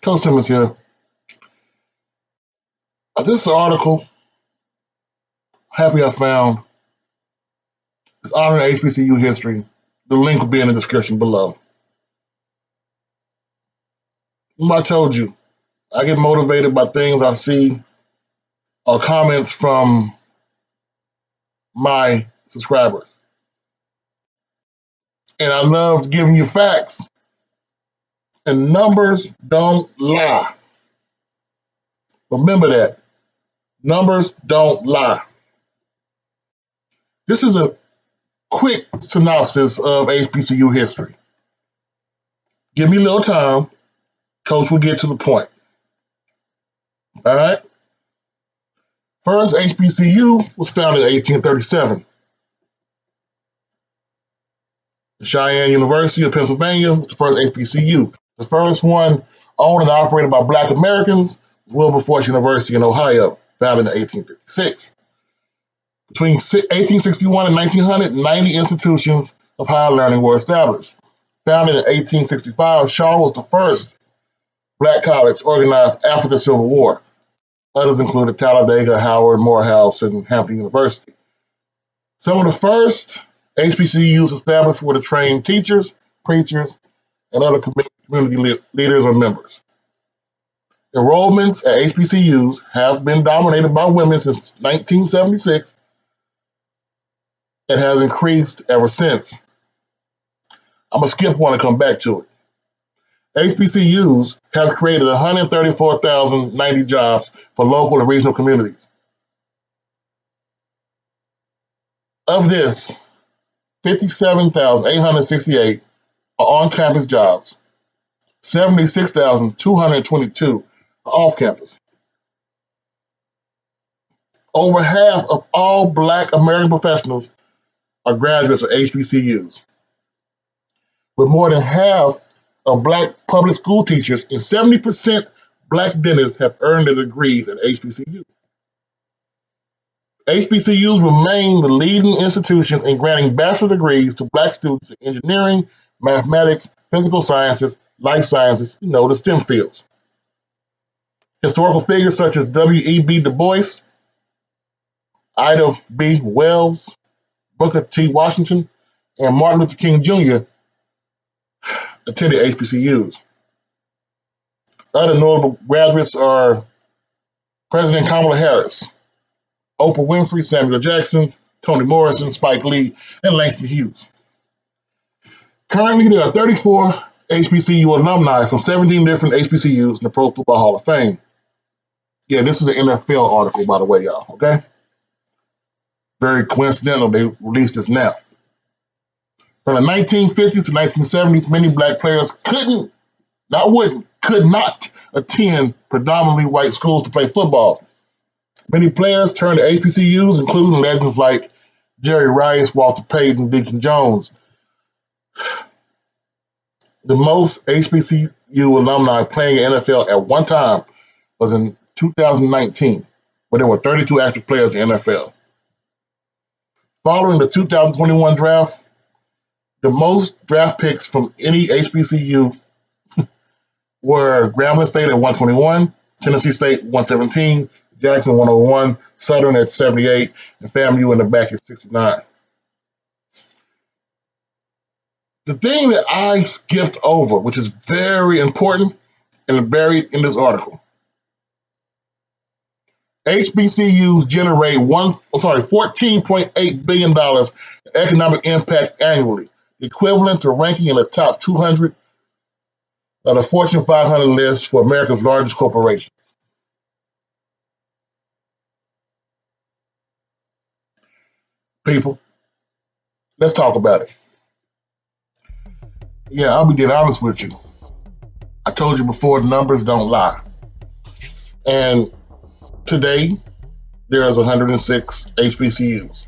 Coach Simmons here. This is an article, happy I found. It's honoring HBCU history. The link will be in the description below. I told you, I get motivated by things I see or comments from my subscribers. And I love giving you facts. And numbers don't lie. Remember that. Numbers don't lie. This is a quick synopsis of HBCU history. Give me a little time. Coach will get to the point. All right? First HBCU was founded in 1837. The Cheyenne University of Pennsylvania was the first HBCU. The first one owned and operated by Black Americans was Wilberforce University in Ohio, founded in 1856. Between 1861 and 1900, 90 institutions of higher learning were established. Founded in 1865, Shaw was the first Black college organized after the Civil War. Others included Talladega, Howard, Morehouse, and Hampton University. Some of the first HBCUs established were to train teachers, preachers, and other community leaders or members. Enrollments at HBCUs have been dominated by women since 1976 and has increased ever since. I'm going to skip one and come back to it. HBCUs have created 134,090 jobs for local and regional communities. Of this, 57,868 are on-campus jobs. 76,222 are off-campus. Over half of all Black American professionals are graduates of HBCUs. With more than half of Black public school teachers and 70% Black dentists have earned their degrees at HBCU. HBCUs remain the leading institutions in granting bachelor degrees to Black students in engineering, mathematics, physical sciences, life sciences, the STEM fields. Historical figures such as W.E.B. Du Bois, Ida B. Wells, Booker T. Washington, and Martin Luther King Jr. attended HBCUs. Other notable graduates are President Kamala Harris, Oprah Winfrey, Samuel Jackson, Toni Morrison, Spike Lee, and Langston Hughes. Currently, there are 34 HBCU alumni from 17 different HBCUs in the Pro Football Hall of Fame. Yeah, this is an NFL article, by the way, y'all, okay? Very coincidental they released this now. From the 1950s to 1970s, many Black players could not attend predominantly white schools to play football. Many players turned to HBCUs, including legends like Jerry Rice, Walter Payton, Deacon Jones. The most HBCU alumni playing in NFL at one time was in 2019, where there were 32 active players in the NFL. Following the 2021 draft, the most draft picks from any HBCU were Grambling State at 121, Tennessee State 117, Jackson 101, Southern at 78, and FAMU in the back at 69. The thing that I skipped over, which is very important and buried in this article, HBCUs generate $14.8 billion in economic impact annually, equivalent to ranking in the top 200 of the Fortune 500 list for America's largest corporations. People, let's talk about it. Yeah, I'll be dead honest with you. I told you before, the numbers don't lie. And today, there's 106 HBCUs.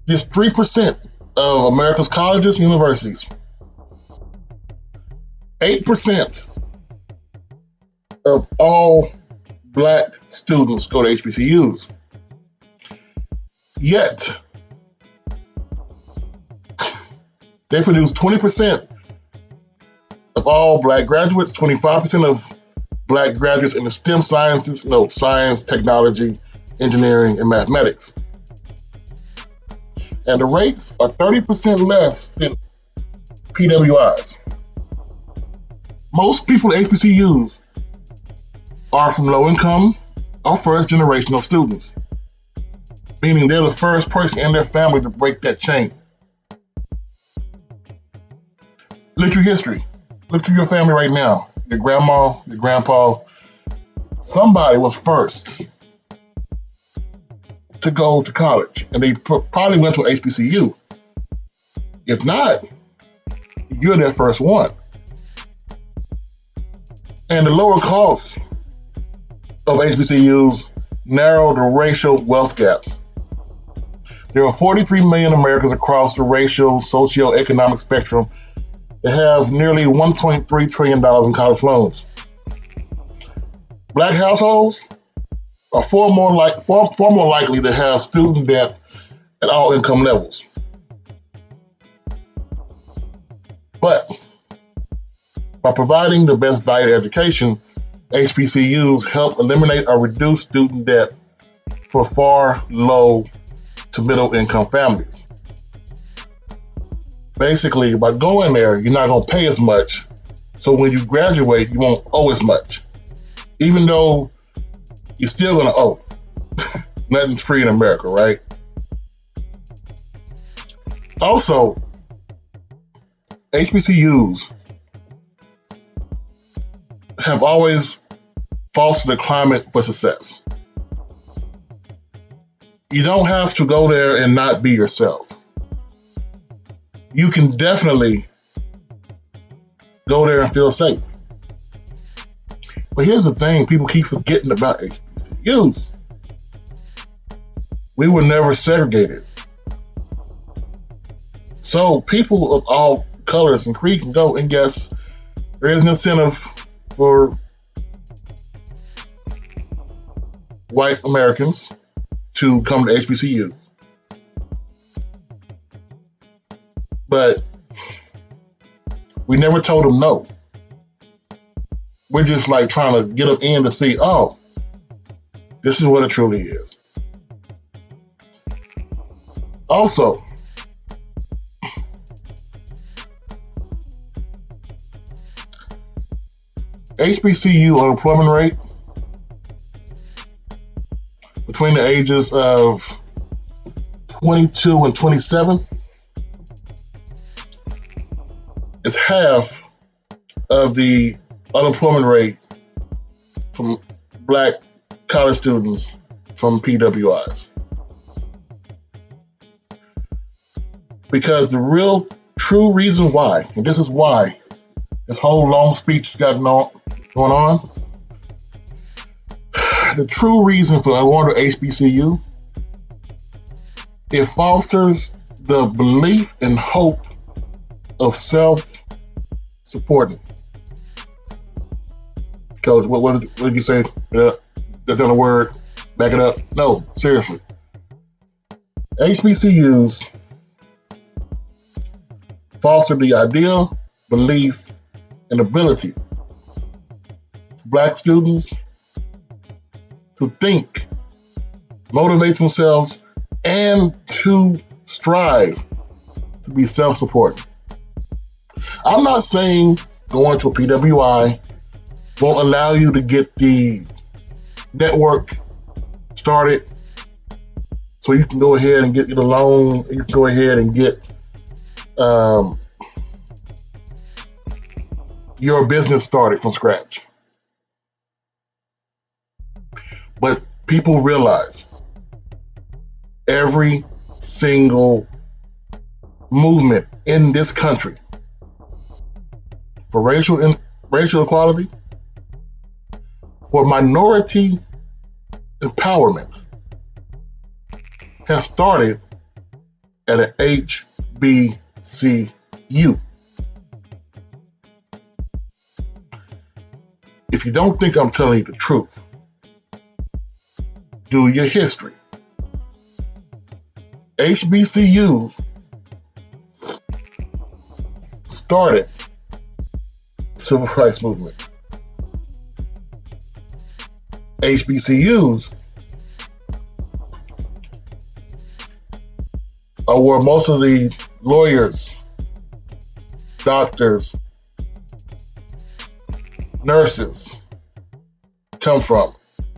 Just 3% of America's colleges and universities. 8% of all Black students go to HBCUs. Yet, they produce 20% of all black graduates, 25% of black graduates in the STEM sciences, science, technology, engineering, and mathematics. And the rates are 30% less than PWIs. Most people at HBCUs are from low income or first generational students, meaning they're the first person in their family to break that chain. Look through history. Look through your family right now. Your grandma, your grandpa, somebody was first to go to college, and they probably went to an HBCU. If not, you're their first one. And the lower costs of HBCUs narrow the racial wealth gap. There are 43 million Americans across the racial socioeconomic spectrum that have nearly $1.3 trillion in college loans. Black households are far more likely to have student debt at all income levels. But by providing the best value education, HBCUs help eliminate or reduce student debt for far low to middle income families. Basically, by going there, you're not going to pay as much, so when you graduate, you won't owe as much, even though you're still going to owe. Nothing's free in America, right? Also, HBCUs have always fostered a climate for success. You don't have to go there and not be yourself. You can definitely go there and feel safe. But here's the thing, people keep forgetting about HBCUs. We were never segregated. So people of all colors and creed can go, and yes, there is an incentive for white Americans to come to HBCUs. But we never told them no. We're just like trying to get them in to see, oh, this is what it truly is. Also, HBCU unemployment rate between the ages of 22 and 27 is half of the unemployment rate from black college students from PWIs. Because the real true reason why, and this is why this whole long speech has gotten going on, the true reason for going to HBCU, it fosters the belief and hope of self-supporting. Coach, what did you say? That's not a word. Back it up. No, seriously. HBCUs foster the idea, belief, and ability for black students to think, motivate themselves, and to strive to be self-supporting. I'm not saying going to a PWI won't allow you to get the network started so you can go ahead and get the loan, you can go ahead and get your business started from scratch. But people realize every single movement in this country for racial equality, for minority empowerment, has started at an HBCU. If you don't think I'm telling you the truth, do your history. HBCUs started civil rights movement. HBCUs are where most of the lawyers, doctors, nurses come from.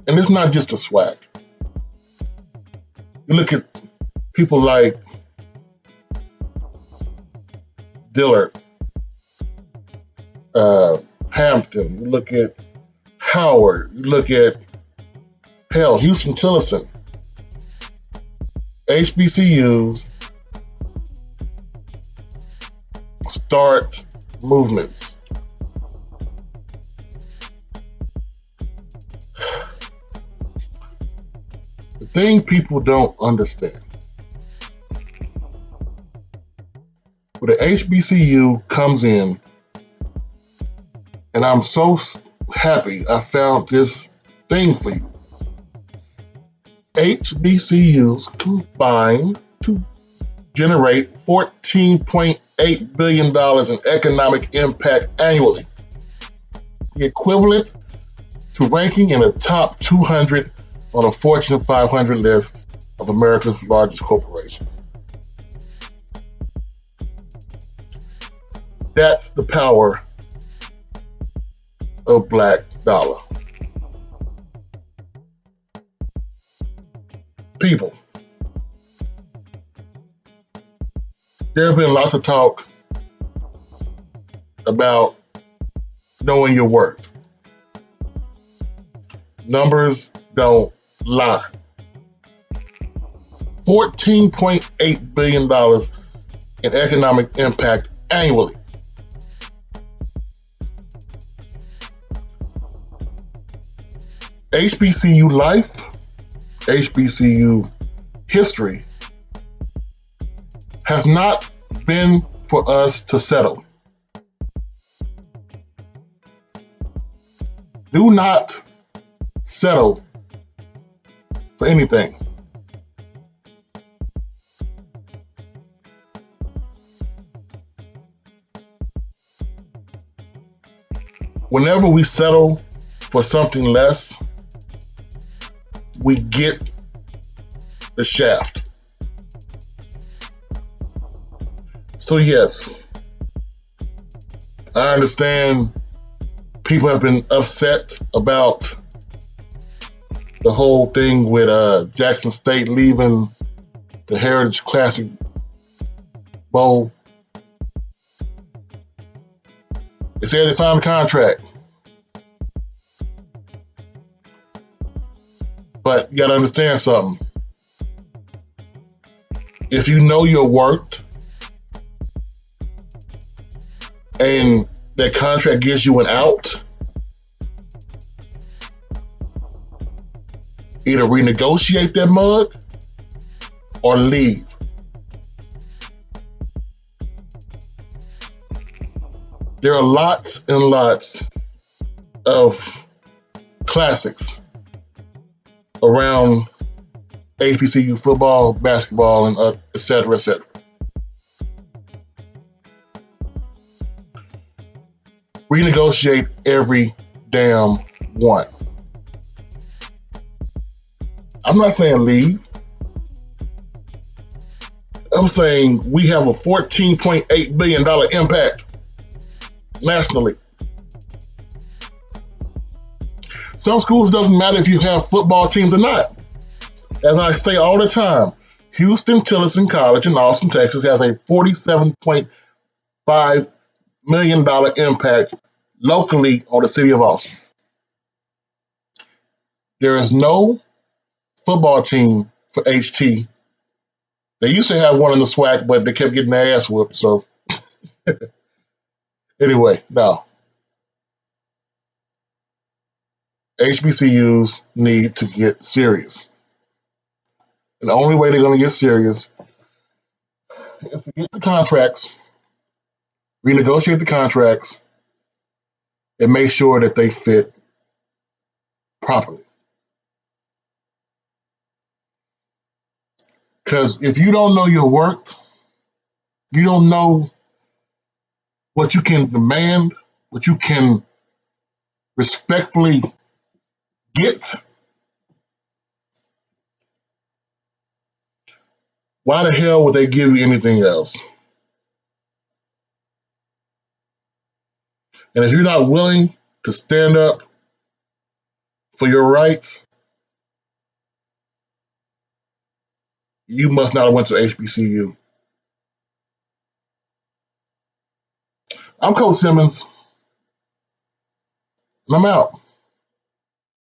And it's not just a SWAC. You look at people like Dillard, Hampton, you look at Howard, you look at Houston Tillotson. HBCUs start movements. The thing people don't understand, when the HBCU comes in, and I'm so happy I found this thing for you. HBCUs combine to generate $14.8 billion in economic impact annually, the equivalent to ranking in the top 200 on a Fortune 500 list of America's largest corporations. That's the power of Black dollar. People, there's been lots of talk about knowing your worth. Numbers don't lie. $14.8 billion in economic impact annually. HBCU life, HBCU history has not been for us to settle. Do not settle for anything. Whenever we settle for something less, we get the shaft. So yes, I understand people have been upset about the whole thing with Jackson State leaving the Heritage Classic Bowl. They said they signed a contract. But you gotta understand something. If you know your worth and that contract gives you an out, either renegotiate that mug or leave. There are lots and lots of classics around HBCU football, basketball, and et cetera, et cetera. Renegotiate every damn one. I'm not saying leave. I'm saying we have a $14.8 billion impact nationally. Some schools, doesn't matter if you have football teams or not. As I say all the time, Houston Tillotson College in Austin, Texas has a $47.5 million impact locally on the city of Austin. There is no football team for HT. They used to have one in the SWAC, but they kept getting their ass whooped. So anyway, no. HBCUs need to get serious. And the only way they're going to get serious is to get the contracts, renegotiate the contracts, and make sure that they fit properly. Because if you don't know your worth, you don't know what you can demand, what you can respectfully get, why the hell would they give you anything else? And if you're not willing to stand up for your rights, you must not have went to HBCU. I'm Coach Simmons, and I'm out.